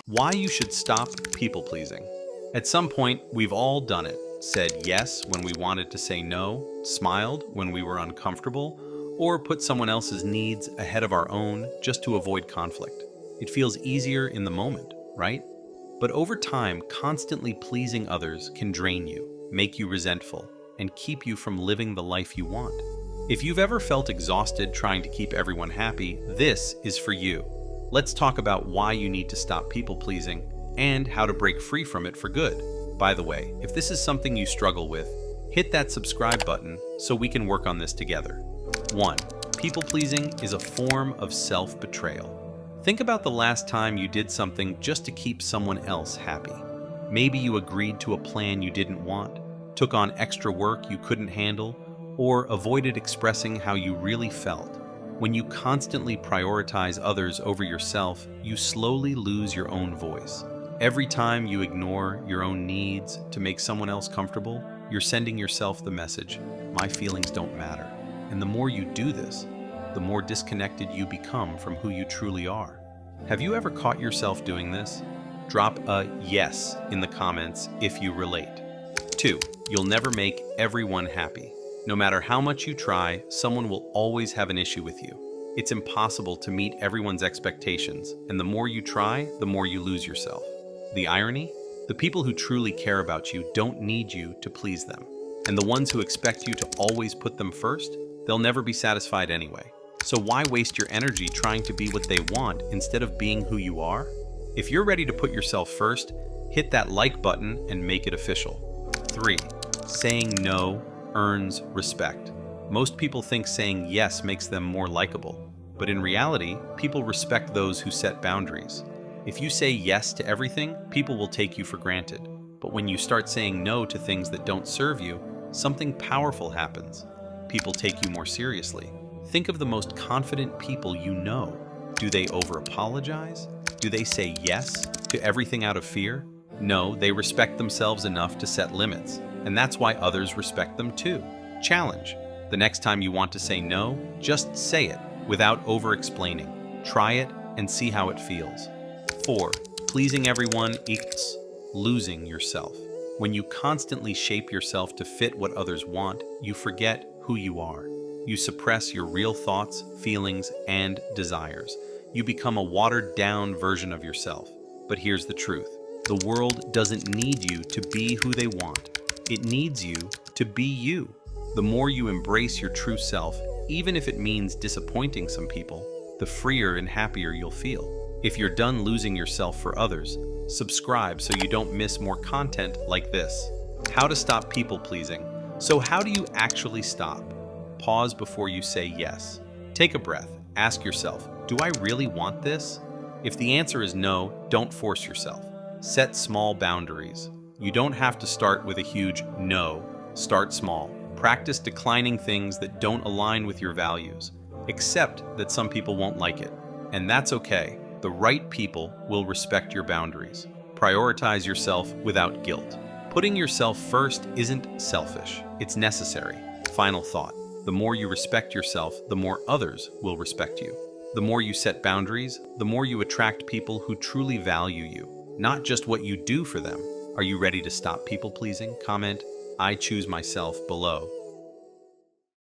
Why you should stop people-pleasing. At some point, we've all done it. Said yes when we wanted to say no, smiled when we were uncomfortable, or put someone else's needs ahead of our own just to avoid conflict. It feels easier in the moment, right? But over time, constantly pleasing others can drain you, make you resentful, and keep you from living the life you want. If you've ever felt exhausted trying to keep everyone happy, this is for you. Let's talk about why you need to stop people-pleasing and how to break free from it for good. By the way, if this is something you struggle with, hit that subscribe button so we can work on this together. 1. People-pleasing is a form of self-betrayal. Think about the last time you did something just to keep someone else happy. Maybe you agreed to a plan you didn't want, took on extra work you couldn't handle, or avoided expressing how you really felt. When you constantly prioritize others over yourself, you slowly lose your own voice. Every time you ignore your own needs to make someone else comfortable, you're sending yourself the message, my feelings don't matter. And the more you do this, the more disconnected you become from who you truly are. Have you ever caught yourself doing this? Drop a yes in the comments if you relate. 2. You'll never make everyone happy. No matter how much you try, someone will always have an issue with you. It's impossible to meet everyone's expectations, and the more you try, the more you lose yourself. The irony? The people who truly care about you don't need you to please them. And the ones who expect you to always put them first, they'll never be satisfied anyway. So why waste your energy trying to be what they want instead of being who you are? If you're ready to put yourself first, hit that like button and make it official. 3. Saying no earns respect. Most people think saying yes makes them more likable, but in reality, people respect those who set boundaries. If you say yes to everything, people will take you for granted. But when you start saying no to things that don't serve you, something powerful happens. People take you more seriously. Think of the most confident people you know. Do they over-apologize? Do they say yes to everything out of fear? No, they respect themselves enough to set limits. And that's why others respect them too. Challenge. The next time you want to say no, just say it without over-explaining. Try it and see how it feels. 4. Pleasing everyone equals losing yourself. When you constantly shape yourself to fit what others want, you forget who you are. You suppress your real thoughts, feelings, and desires. You become a watered-down version of yourself. But here's the truth. The world doesn't need you to be who they want. It needs you to be you. The more you embrace your true self, even if it means disappointing some people, the freer and happier you'll feel. If you're done losing yourself for others, subscribe so you don't miss more content like this. How to stop people-pleasing. So how do you actually stop? Pause before you say yes. Take a breath. Ask yourself, do I really want this? If the answer is no, don't force yourself. Set small boundaries. You don't have to start with a huge no. Start small. Practice declining things that don't align with your values. Accept that some people won't like it. And that's okay. The right people will respect your boundaries. Prioritize yourself without guilt. Putting yourself first isn't selfish. It's necessary. Final thought. The more you respect yourself, the more others will respect you. The more you set boundaries, the more you attract people who truly value you, not just what you do for them. Are you ready to stop people-pleasing? Comment, I choose myself below.